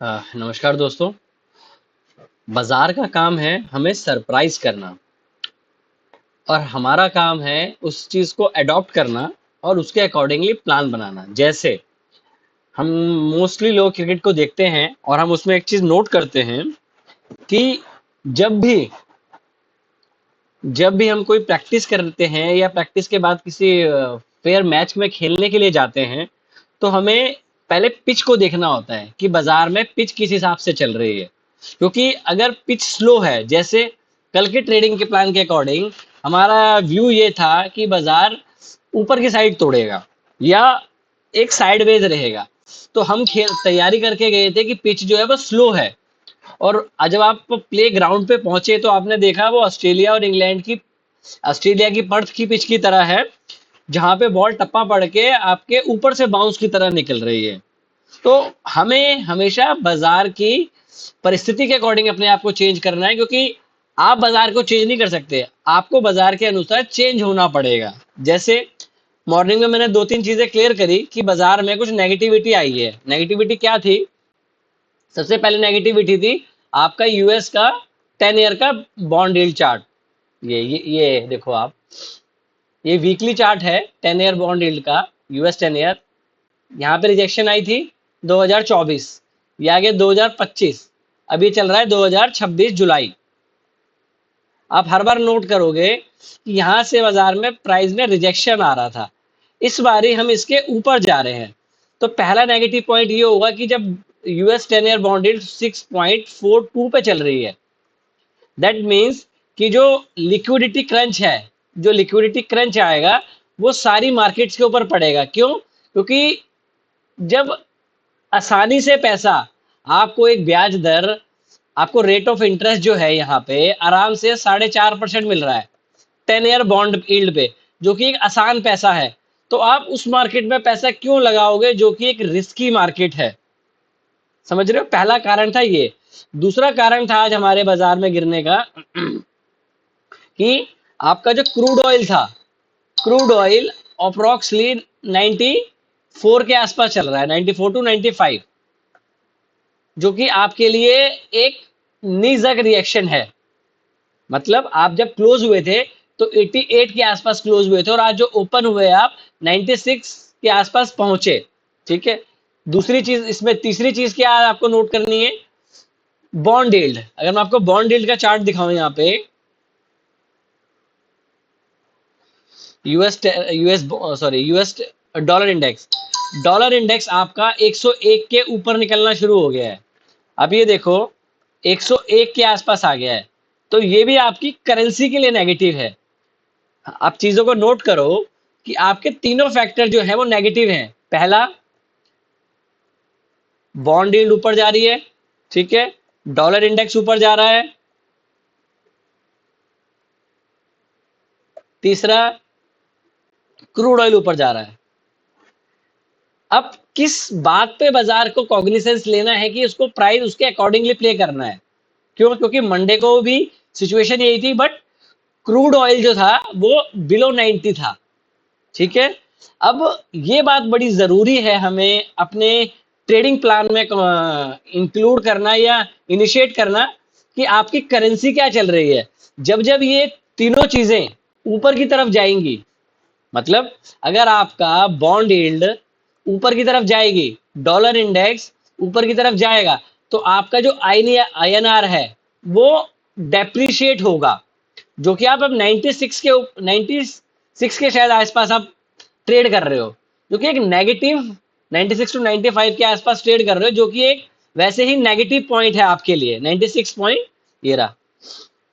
नमस्कार दोस्तों। बाजार का काम है हमें सरप्राइज करना और हमारा काम है उस चीज को अडॉप्ट करना और उसके अकॉर्डिंगली प्लान बनाना। जैसे हम मोस्टली लोग क्रिकेट को देखते हैं और हम उसमें एक चीज नोट करते हैं कि जब भी जब भी हम कोई प्रैक्टिस करते हैं या प्रैक्टिस के बाद किसी फेयर मैच में खेलने के लिए जाते हैं, तो हमें पहले पिच को देखना होता है कि बाजार में पिच किस हिसाब से चल रही है। क्योंकि अगर पिच स्लो है, जैसे कल के ट्रेडिंग के प्लान के अकॉर्डिंग हमारा व्यू ये था कि बाजार ऊपर की साइड तोड़ेगा या एक साइडवेज रहेगा। तो हम खेल तैयारी करके गए थे कि पिच जो है वो स्लो है। और जब आप प्ले ग्राउंड पे पहुंचे तो आपने देखा वो ऑस्ट्रेलिया की पर्थ की पिच की तरह है, जहां पे बॉल टप्पा पड़ के आपके ऊपर से बाउंस की तरह निकल रही है। तो हमें हमेशा बाजार की परिस्थिति के अकॉर्डिंग अपने आप को चेंज करना है, क्योंकि आप बाजार को चेंज नहीं कर सकते, आपको बाजार के अनुसार चेंज होना पड़ेगा। जैसे मॉर्निंग में मैंने दो तीन चीजें क्लियर करी कि बाजार में कुछ नेगेटिविटी आई है। नेगेटिविटी क्या थी? सबसे पहले नेगेटिविटी थी आपका यूएस का 10 ईयर का बॉन्ड यील्ड चार्ट। ये देखो आप, ये वीकली चार्ट है 10 ईयर बॉन्ड यील्ड का, यूएस 10 ईयर। यहाँ पे रिजेक्शन आई थी 2024, ये आगे 2025, अभी चल रहा है 2026 जुलाई। आप हर बार नोट करोगे कि यहाँ से बाजार में प्राइस में रिजेक्शन आ रहा था, इस बारी हम इसके ऊपर जा रहे हैं। तो पहला नेगेटिव पॉइंट ये होगा कि जब यूएस 10 ईयर बॉन्ड यील्ड 6.42 पे चल रही है, दैट मीन्स कि जो लिक्विडिटी क्रंच आएगा वो सारी मार्केट्स के ऊपर पड़ेगा। क्यों? क्योंकि जब आसानी से पैसा, आपको एक ब्याज दर, आपको रेट ऑफ इंटरेस्ट जो है यहाँ पे आराम से 4.5% मिल रहा है 10 ईयर बॉन्ड यील्ड पे, जो कि एक आसान पैसा है। तो आप उस मार्केट में पैसा क्यों लगाओगे जो कि एक रिस्की मार्केट है? समझ रहे हो? पहला कारण था ये। दूसरा कारण था आज हमारे बाजार में गिरने का कि आपका जो क्रूड ऑयल था, क्रूड ऑयल अप्रोक्सली 94 के आसपास चल रहा है, 94 टू 95, जो कि आपके लिए एक नीजक रिएक्शन है। मतलब आप जब क्लोज हुए थे तो 88 के आसपास क्लोज हुए थे और आज जो ओपन हुए आप 96 के आसपास पहुंचे। ठीक है। दूसरी चीज इसमें, तीसरी चीज क्या आपको नोट करनी है? Bond yield. अगर मैं आपको बॉन्ड यील्ड का चार्ट दिखाऊं यहाँ पे, यूएस डॉलर इंडेक्स आपका 101 के ऊपर निकलना शुरू हो गया है। अब ये देखो 101 के आसपास आ गया है, तो ये भी आपकी करेंसी के लिए नेगेटिव है। आप चीजों को नोट करो कि आपके तीनों फैक्टर जो है वो नेगेटिव हैं। पहला, बॉन्ड यील्ड ऊपर जा रही है, ठीक है, डॉलर इंडेक्स ऊपर जा रहा है। तीसरा, क्रूड ऑयल ऊपर जा रहा है। अब किस बात पे बाजार को कॉग्निसेंस लेना है कि उसको प्राइस उसके अकॉर्डिंगली प्ले करना है? क्यों? क्योंकि मंडे को भी सिचुएशन यही थी, बट क्रूड ऑयल जो था वो बिलो 90 था। ठीक है। अब ये बात बड़ी जरूरी है हमें अपने ट्रेडिंग प्लान में इंक्लूड करना या इनिशिएट करना कि आपकी करेंसी क्या चल रही है। जब जब ये तीनों चीजें ऊपर की तरफ जाएंगी, मतलब अगर आपका बॉन्ड यील्ड ऊपर की तरफ जाएगी, डॉलर इंडेक्स ऊपर की तरफ जाएगा, तो आपका जो आईएनआर है वो डेप्रिशिएट होगा, जो कि आप अब 96 के शायद आसपास आप ट्रेड कर रहे हो, जो कि एक नेगेटिव 96 टू 95 के आसपास ट्रेड कर रहे हो, जो कि एक वैसे ही नेगेटिव पॉइंट है आपके लिए। 96 पॉइंट, ये रहा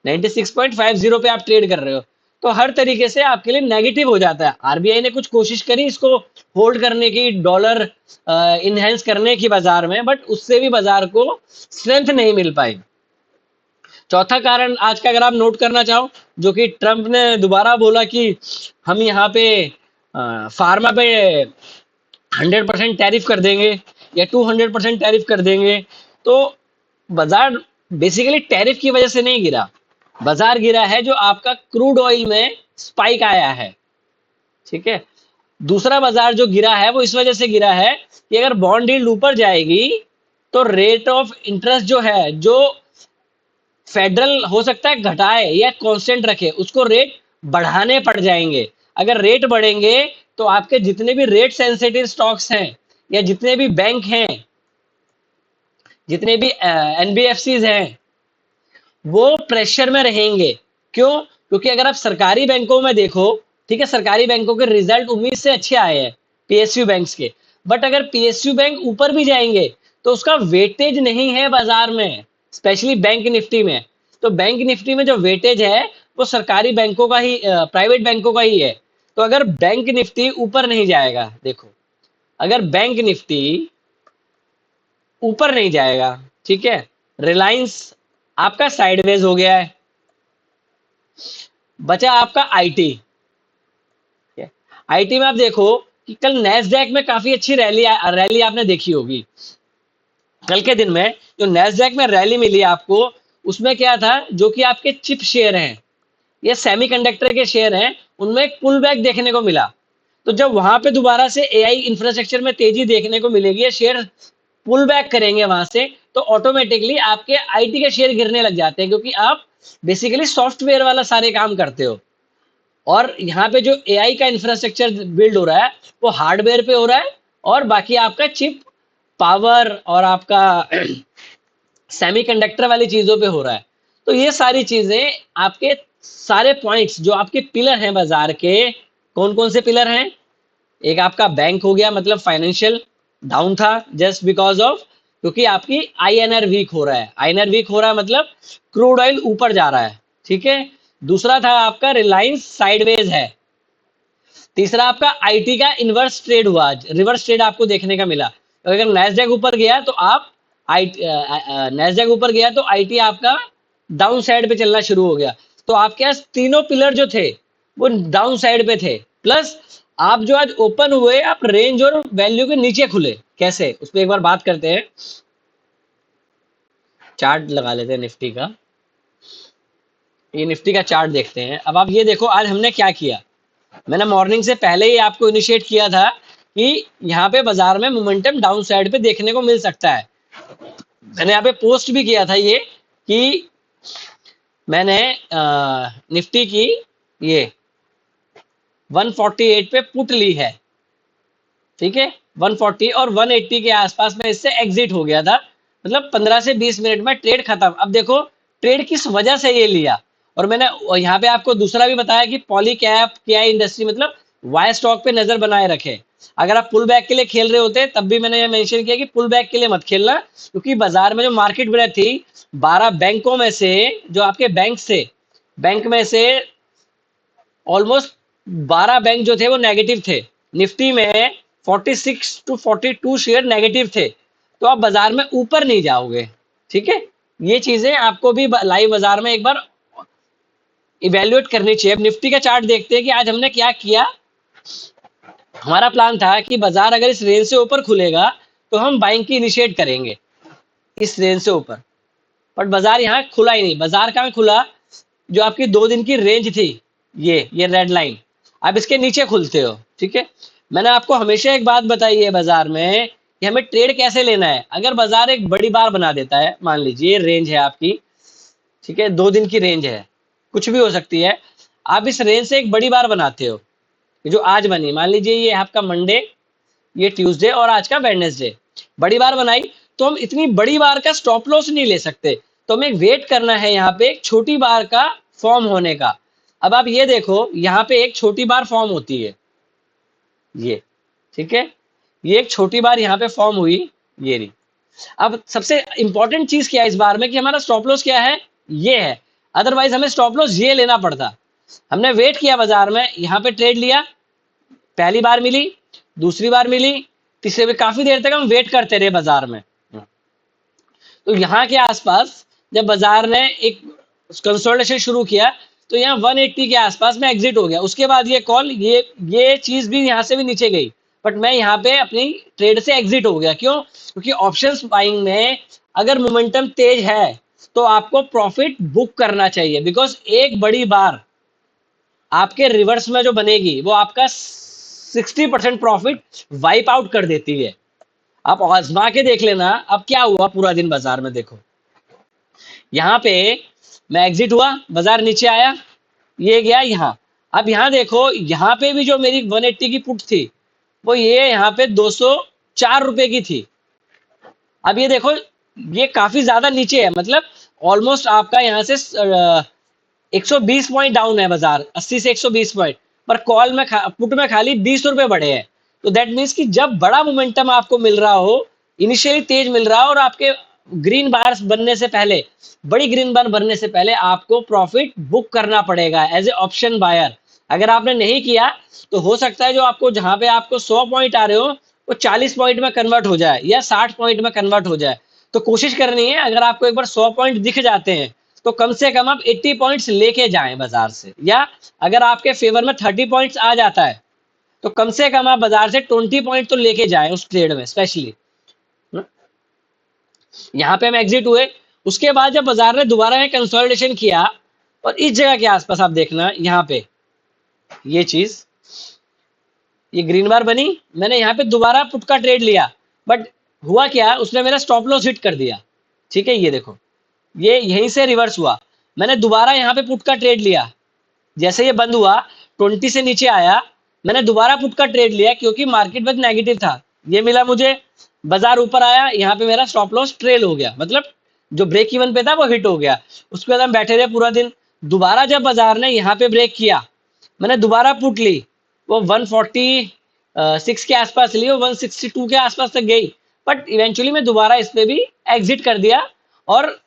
96.50 पे आप ट्रेड कर रहे हो, तो हर तरीके से आपके लिए नेगेटिव हो जाता है। आरबीआई ने कुछ कोशिश करी इसको होल्ड करने की, डॉलर इनहेंस करने की बाजार में, बट उससे भी बाजार को स्ट्रेंथ नहीं मिल पाई। चौथा कारण आज का अगर आप नोट करना चाहो, जो कि ट्रंप ने दोबारा बोला कि हम यहाँ पे फार्मा पे 100% टैरिफ कर देंगे या 200% टैरिफ कर देंगे। तो बाजार बेसिकली टैरिफ की वजह से नहीं गिरा, बाजार गिरा है जो आपका क्रूड ऑयल में स्पाइक आया है। ठीक है। दूसरा बाजार जो गिरा है वो इस वजह से गिरा है कि अगर बॉन्ड यील्ड ऊपर जाएगी तो रेट ऑफ इंटरेस्ट जो है, जो फेडरल हो सकता है घटाए या कांस्टेंट रखे, उसको रेट बढ़ाने पड़ जाएंगे। अगर रेट बढ़ेंगे तो आपके जितने भी रेट सेंसिटिव स्टॉक्स हैं या जितने भी बैंक हैं, जितने भी एनबीएफसीज हैं, वो प्रेशर में रहेंगे। क्यों? क्योंकि अगर आप सरकारी बैंकों में देखो, ठीक है, सरकारी बैंकों के रिजल्ट उम्मीद से अच्छे आए हैं पीएसयू बैंक्स के, बट अगर पीएसयू बैंक ऊपर भी जाएंगे तो उसका वेटेज नहीं है बाजार में, स्पेशली बैंक निफ्टी में। तो बैंक निफ्टी में जो वेटेज है वो सरकारी बैंकों का ही, प्राइवेट बैंकों का ही है। तो अगर बैंक निफ्टी ऊपर नहीं जाएगा, देखो, अगर बैंक निफ्टी ऊपर नहीं जाएगा, ठीक है, रिलायंस आपका साइडवेज हो गया है, बचा आपका आईटी। आईटी में आप देखो कि कल नैस्डैक में काफी अच्छी रैली आपने देखी होगी। कल के दिन में जो नैस्डैक में रैली मिली आपको, उसमें क्या था, जो कि आपके चिप शेयर हैं, ये सेमीकंडक्टर के शेयर हैं, उनमें एक पुल बैक देखने को मिला। तो जब वहां पे दोबारा से एआई इंफ्रास्ट्रक्चर में तेजी देखने को मिलेगी, ये शेयर पुल बैक करेंगे वहां से, तो ऑटोमेटिकली आपके आईटी के शेयर गिरने लग जाते हैं, क्योंकि आप बेसिकली सॉफ्टवेयर वाला सारे काम करते हो। और यहाँ पे जो एआई का इंफ्रास्ट्रक्चर बिल्ड हो रहा है वो हार्डवेयर पे हो रहा है, और बाकी आपका चिप पावर और आपका सेमीकंडक्टर वाली चीजों पे हो रहा है। तो ये सारी चीजें आपके सारे पॉइंट्स जो आपके पिलर हैं बाजार के, कौन कौन से पिलर हैं? एक आपका बैंक हो गया, मतलब फाइनेंशियल डाउन था जस्ट बिकॉज ऑफ, क्योंकि आपकी आईएनआर वीक हो रहा है। आईएनआर वीक हो रहा है मतलब क्रूड ऑयल ऊपर जा रहा है, ठीक है। दूसरा था आपका रिलायंस साइडवेज है। तीसरा आपका आईटी का इनवर्स ट्रेड हुआ, आज रिवर्स ट्रेड आपको देखने का मिला। तो अगर नैस्डैक ऊपर गया तो आप नैस्डैक ऊपर गया तो आईटी आपका डाउन साइड पे चलना शुरू हो गया। तो आपके पास तीनों पिलर जो थे वो डाउन साइड पे थे, प्लस आप जो आज ओपन हुए आप रेंज और वैल्यू के नीचे खुले। कैसे, उस पर एक बार बात करते हैं। चार्ट लगा लेते हैं निफ्टी का, ये निफ्टी का चार्ट देखते हैं। अब आप ये देखो आज हमने क्या किया। मैंने मॉर्निंग से पहले ही आपको इनिशिएट किया था कि यहाँ पे बाजार में मोमेंटम डाउन साइड पे देखने को मिल सकता है। मैंने यहाँ पे पोस्ट भी किया था ये कि मैंने निफ्टी की ये 148 पे पुट ली है, ठीक है, 140 और 180 के आसपास में इससे एग्जिट हो गया था, मतलब 15 से 20 मिनट में ट्रेड खत्म। अब देखो ट्रेड किस वजह से ये लिया, और मैंने यहाँ पे आपको दूसरा भी बताया कि पॉली कैप क्या इंडस्ट्री, मतलब वाई स्टॉक पे नजर बनाए रखे। अगर आप पुल बैक के लिए खेल रहे होते तब भी मैंने ये मेंशन किया कि पुल बैक के लिए मत खेलना, क्योंकि बाजार में जो मार्केट ब्रेथ थी 12 बैंकों में से, जो आपके बैंक में से ऑलमोस्ट 12 बैंक जो थे वो नेगेटिव थे। निफ्टी में 46 टू 42 शेयर नेगेटिव थे। तो आप बाजार में ऊपर नहीं जाओगे, ठीक है। ये चीजें आपको भी लाइव बाजार में एक बार इवेल्युएट करनी चाहिए। अब निफ्टी का चार्ट देखते हैं कि आज हमने क्या किया। हमारा प्लान था कि बाजार अगर इस रेंज से ऊपर खुलेगा तो हम बाइंग की इनिशिएट करेंगे इस रेंज से ऊपर, बट बाजार यहाँ खुला ही नहीं। बाजार कहाँ खुला? जो आपकी 2 दिन की रेंज थी, ये रेड लाइन, आप इसके नीचे खुलते हो, ठीक है। मैंने आपको हमेशा एक बात बताई है बाजार में कि हमें ट्रेड कैसे लेना है। अगर बाजार एक बड़ी बार बना देता है, मान लीजिए रेंज है आपकी, ठीक है, 2 दिन की रेंज है, कुछ भी हो सकती है, आप इस रेंज से एक बड़ी बार बनाते हो, जो आज बनी, मान लीजिए ये आपका मंडे, ये ट्यूसडे और आज का वेडनेसडे, बड़ी बार बनाई, तो हम इतनी बड़ी बार का स्टॉप लॉस नहीं ले सकते। तो हमें वेट करना है यहाँ पे एक छोटी बार का फॉर्म होने का। अब आप ये देखो, यहाँ पे एक छोटी बार फॉर्म होती है, ये, ठीक है, ये एक छोटी बार यहाँ पे फॉर्म हुई, ये रही। अब सबसे इंपॉर्टेंट चीज क्या है इस बार में कि हमारा स्टॉप लॉस क्या है, ये है। अदरवाइज हमें स्टॉप लॉस ये लेना पड़ता। हमने वेट किया बाजार में, यहाँ पे ट्रेड लिया, पहली बार मिली, दूसरी बार मिली, तीसरे में काफी देर तक हम वेट करते रहे बाजार में। तो यहाँ के आसपास जब बाजार ने एक कंसोलिडेशन शुरू किया तो यहाँ 180 के आसपास में एग्जिट हो गया। उसके बाद ये कॉल, ये चीज भी यहाँ से भी नीचे गई, बट मैं यहाँ पे अपनी ट्रेड से एग्जिट हो गया। क्यों? क्योंकि ऑप्शंस बाइंग में अगर मोमेंटम तेज है तो आपको प्रॉफिट बुक करना चाहिए, बिकॉज एक बड़ी बार आपके रिवर्स में जो बनेगी वो आपका 60% प्रॉफिट वाइप आउट कर देती है। आप आजमा के देख लेना अब क्या हुआ पूरा दिन बाजार में। देखो यहाँ पे मैं एग्जिट हुआ, बाजार नीचे आया, ये गया यहाँ। अब यहाँ देखो, यहाँ पे भी जो मेरी 180 की पुट थी वो ये यहाँ पे 204 रुपए की थी। अब ये देखो ये काफी ज्यादा नीचे है, मतलब ऑलमोस्ट आपका यहाँ से 120 पॉइंट डाउन है बाजार, 80 से 120 पॉइंट। पर कॉल में पुट में खाली 20 रुपए बढ़े हैं। तो दैट मीन्स कि जब बड़ा मोमेंटम आपको मिल रहा हो, इनिशियली तेज मिल रहा हो और आपके ग्रीन बार्स बनने से पहले, बड़ी ग्रीन बार बनने से पहले आपको प्रॉफिट बुक करना पड़ेगा एज ए ऑप्शन बायर। अगर आपने नहीं किया तो हो सकता है जो आपको जहां पे आपको 100 पॉइंट आ रहे हो वो 40 पॉइंट में कन्वर्ट हो जाए या 60 पॉइंट में कन्वर्ट हो जाए। तो कोशिश करनी है, अगर आपको एक बार 100 पॉइंट दिख जाते हैं तो कम से कम आप 80 पॉइंट्स लेके जाएं बाजार से, या अगर आपके फेवर में 30 पॉइंट्स आ जाता है तो कम से कम आप बाजार से 20 पॉइंट तो लेके जाएं उस ट्रेड में स्पेशली। यहाँ पे हम एग्जिट हुए, उसके बाद जब बाजार ने दोबारा कंसोलिडेशन किया और इस जगह के आसपास आप देखना, यहाँ पे ये चीज, ये ग्रीन बार बनी, मैंने यहाँ पे दोबारा पुट का ट्रेड लिया, बट हुआ क्या, उसने मेरा स्टॉप लॉस हिट कर दिया। ठीक है, ये देखो ये यहीं से रिवर्स हुआ, मैंने दोबारा यहाँ पे पुट का ट्रेड लिया, जैसे ये बंद हुआ 20 से नीचे आया, मैंने दोबारा पुट का ट्रेड लिया क्योंकि मार्केट बहुत नेगेटिव था, ये मिला मुझे, बाजार ऊपर आया, यहाँ पे मेरा स्टॉप लॉस ट्रेल हो गया, मतलब जो ब्रेक इवन पे था वो हिट हो गया। उसके बाद हम बैठे रहे पूरा दिन, दोबारा जब बाजार ने यहाँ पे ब्रेक किया मैंने दोबारा पुट ली, वो 146 के आसपास ली, वो 162 के आसपास तक गई, बट इवेंचुअली मैं दोबारा इस पे भी एग्जिट कर दिया। और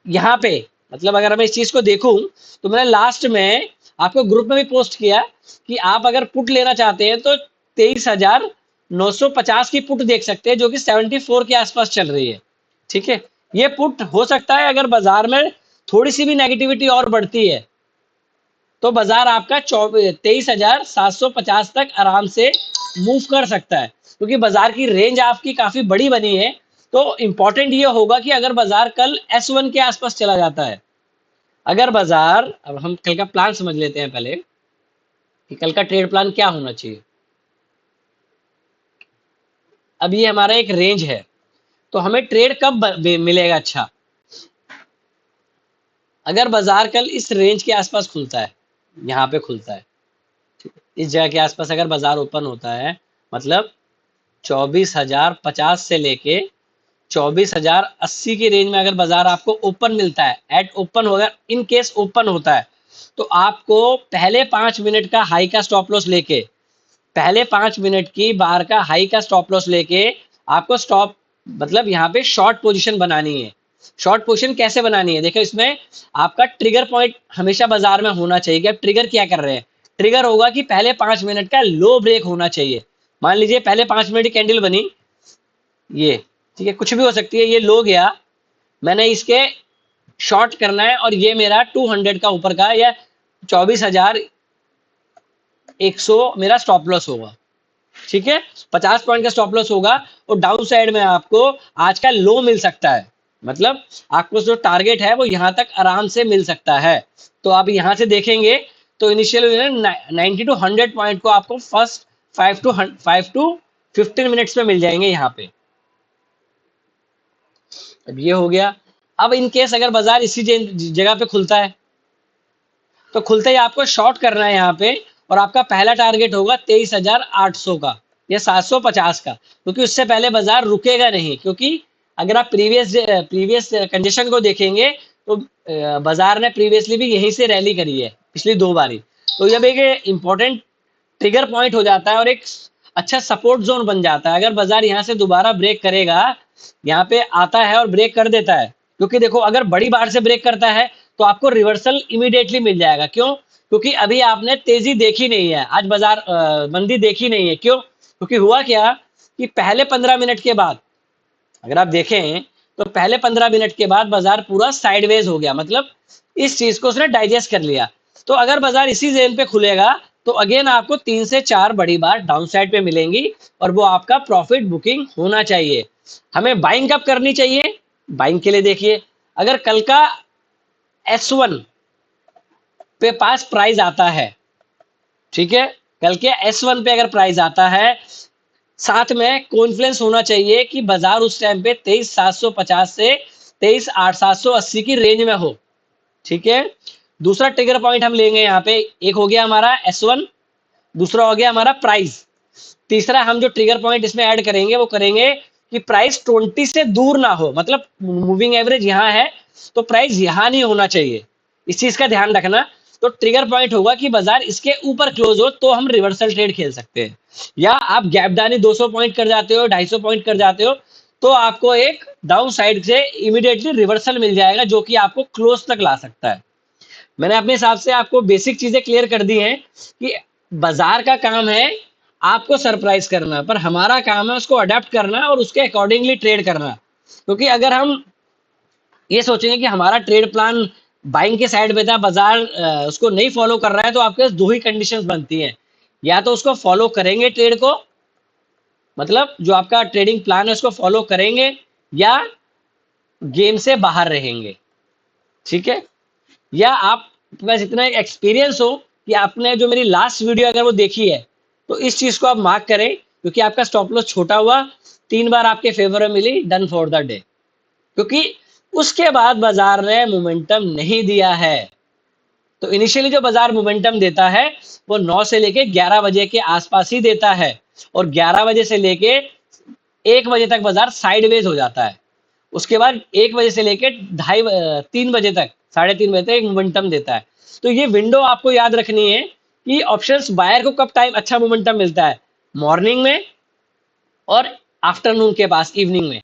यहाँ पे मतलब अगर मैं इस चीज को देखूं तो मैंने लास्ट में आपको ग्रुप में भी पोस्ट किया कि आप अगर पुट लेना चाहते हैं तो 23,950 की पुट देख सकते हैं जो कि 74 के आसपास चल रही है। ठीक है, ये पुट हो सकता है अगर बाजार में थोड़ी सी भी नेगेटिविटी और बढ़ती है तो बाजार आपका 23,750 तक आराम से मूव कर सकता है, क्योंकि बाजार की रेंज आपकी काफी बड़ी बनी है। तो इंपॉर्टेंट ये होगा कि अगर बाजार कल S1 के आसपास चला जाता है, अगर बाजार, अब हम कल का प्लान समझ लेते हैं पहले कि कल का ट्रेड प्लान क्या होना चाहिए। अब ये हमारा एक रेंज है, तो हमें ट्रेड कब मिलेगा अच्छा, अगर बाजार कल इस रेंज के आसपास खुलता है, यहाँ पे खुलता है, इस जगह के आसपास अगर बाजार ओपन होता है, मतलब 24,050 से लेके 24,080 की रेंज में अगर बाजार आपको ओपन मिलता है, एट ओपन होगा, इन केस ओपन होता है, तो आपको पहले 5 मिनट का हाई का स्टॉप लॉस लेके, पहले 5 मिनट की बार का हाई का स्टॉप लॉस लेके आपको स्टॉप, मतलब यहाँ पे शॉर्ट पोजीशन बनानी है। शॉर्ट पोजीशन कैसे बनानी है, देखो इसमें आपका ट्रिगर पॉइंट हमेशा बाजार में होना चाहिए कि आप ट्रिगर क्या कर रहे हैं। ट्रिगर होगा कि पहले 5 मिनट का लो ब्रेक होना चाहिए। मान लीजिए पहले 5 मिनट की कैंडल बनी, ये ठीक है, कुछ भी हो सकती है, ये लो गया, मैंने इसके शॉर्ट करना है और ये मेरा 200 का ऊपर का या 24,100 मेरा स्टॉप लॉस होगा। ठीक है, 50 पॉइंट का स्टॉप लॉस होगा और डाउन साइड में आपको आज का लो मिल सकता है, मतलब आपको जो टारगेट है वो यहाँ तक आराम से मिल सकता है। तो आप यहाँ से देखेंगे तो इनिशियल 90 टू 100 पॉइंट को आपको फर्स्ट 5 टू 15 मिनट्स में मिल जाएंगे यहाँ पे। अब ये हो गया। अब इन केस अगर बाजार इसी जगह पे खुलता है तो खुलते ही आपको शॉर्ट करना है यहाँ पे, और आपका पहला टारगेट होगा 23,800 का या 750 का, क्योंकि उससे पहले बाजार रुकेगा नहीं। क्योंकि अगर आप प्रीवियस कंडीशन को देखेंगे तो बाजार ने प्रीवियसली भी यहीं से रैली करी है पिछली 2 बारी। तो जब एक इंपॉर्टेंट ट्रिगर पॉइंट हो जाता है और एक अच्छा सपोर्ट जोन बन जाता है, अगर बाजार यहाँ से दोबारा ब्रेक करेगा, यहाँ पे आता है और ब्रेक कर देता है, क्योंकि देखो अगर बड़ी बार से ब्रेक करता है तो आपको रिवर्सल इमीडिएटली मिल जाएगा। क्यों? क्योंकि अभी आपने तेजी देखी नहीं है, आज बाजार मंदी देखी नहीं है। क्यों? क्योंकि हुआ क्या कि पहले 15 मिनट के बाद अगर आप देखें तो पहले 15 मिनट के बाद बाजार पूरा साइडवेज हो गया, मतलब इस चीज को उसने डाइजेस्ट कर लिया। तो अगर बाजार इसी जोन पे खुलेगा तो अगेन आपको 3 से 4 बड़ी बार डाउन साइड पे मिलेंगी और वो आपका प्रॉफिट बुकिंग होना चाहिए। हमें बाइंग कब करनी चाहिए? बाइंग के लिए देखिए, अगर कल का S1 पे पास प्राइस आता है, ठीक है, कल के S1 पे अगर प्राइस आता है साथ में कॉन्फ्लेंस होना चाहिए कि बाजार उस टाइम पे 23,750 से 23,880 की रेंज में हो। ठीक है, दूसरा ट्रिगर पॉइंट हम लेंगे यहाँ पे, एक हो गया हमारा S1, दूसरा हो गया हमारा प्राइस, तीसरा हम जो ट्रिगर पॉइंट इसमें ऐड करेंगे वो करेंगे कि प्राइस 20 से दूर ना हो, मतलब मूविंग एवरेज यहाँ है तो प्राइस यहाँ नहीं होना चाहिए, इस चीज का ध्यान रखना। तो ट्रिगर पॉइंट होगा कि बाजार इसके ऊपर क्लोज हो तो हम रिवर्सल ट्रेड खेल सकते हैं, या आप गैप डाउन 200 पॉइंट कर जाते हो, 250 पॉइंट कर जाते हो, तो आपको एक डाउन साइड से इमीडिएटली रिवर्सल मिल जाएगा जो कि आपको क्लोज तक ला सकता है। मैंने अपने हिसाब से आपको बेसिक चीजें क्लियर कर दी हैं कि बाजार का काम है आपको सरप्राइज करना, पर हमारा काम है उसको अडेप्ट करना और उसके अकॉर्डिंगली ट्रेड करना। क्योंकि अगर हम ये सोचेंगे कि हमारा ट्रेड प्लान बाइंग के साइड पे था, बाजार उसको नहीं फॉलो कर रहा है, तो आपके पास दो ही कंडीशंस बनती हैं, या तो उसको फॉलो करेंगे ट्रेड को, मतलब जो आपका ट्रेडिंग प्लान है उसको फॉलो करेंगे, या गेम से बाहर रहेंगे। ठीक है, या आप बस इतना एक्सपीरियंस हो कि आपने जो मेरी लास्ट वीडियो अगर वो देखी है तो इस चीज को आप मार्क करें, क्योंकि आपका स्टॉप लॉस छोटा हुआ, 3 बार आपके फेवर में मिली, डन फॉर द डे। क्योंकि उसके बाद बाजार ने मोमेंटम नहीं दिया है। तो इनिशियली जो बाजार मोमेंटम देता है वो 9 से लेके 11 बजे के आसपास ही देता है, और 11 बजे से लेके 1 बजे तक बाजार साइडवेज हो जाता है। उसके बाद 1 बजे से लेके 3 बजे तक, 3:30 बजे तक एक मोमेंटम देता है। तो ये विंडो आपको याद रखनी है कि ऑप्शंस बायर को कब टाइम अच्छा मोमेंटम मिलता है, मॉर्निंग में और आफ्टरनून के पास, इवनिंग में।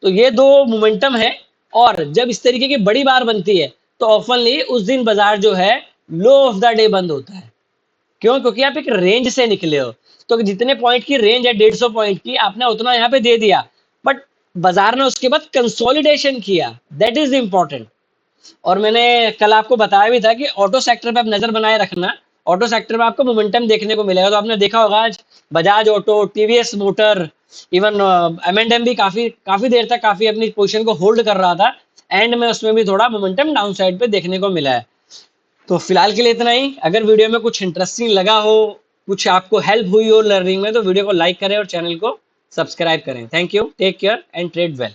तो ये दो मोमेंटम है, और जब इस तरीके की बड़ी बार बनती है तो ऑफनली उस दिन बाजार जो है लो ऑफ द डे बंद होता है। क्यों? क्योंकि आप एक रेंज से निकले हो, तो जितने पॉइंट की रेंज है 150 पॉइंट की, आपने उतना यहाँ पे दे दिया, बट बाजार ने उसके बाद कंसोलिडेशन किया, दैट इज इंपॉर्टेंट। और मैंने कल आपको बताया भी था कि ऑटो सेक्टर पे आप नजर बनाए रखना, ऑटो सेक्टर में आपको मोमेंटम देखने को मिलेगा। तो आपने देखा होगा आज Bajaj auto, TVS motor, even M&M भी काफी काफी देर तक काफी अपनी पोजीशन को होल्ड कर रहा था, एंड में उसमें भी थोड़ा मोमेंटम डाउन साइड पे देखने को मिला है। तो फिलहाल के लिए इतना ही। अगर वीडियो में कुछ इंटरेस्टिंग लगा हो, कुछ आपको हेल्प हुई हो लर्निंग में, तो वीडियो को लाइक करें और चैनल को सब्सक्राइब करें। Thank you, take care and trade well.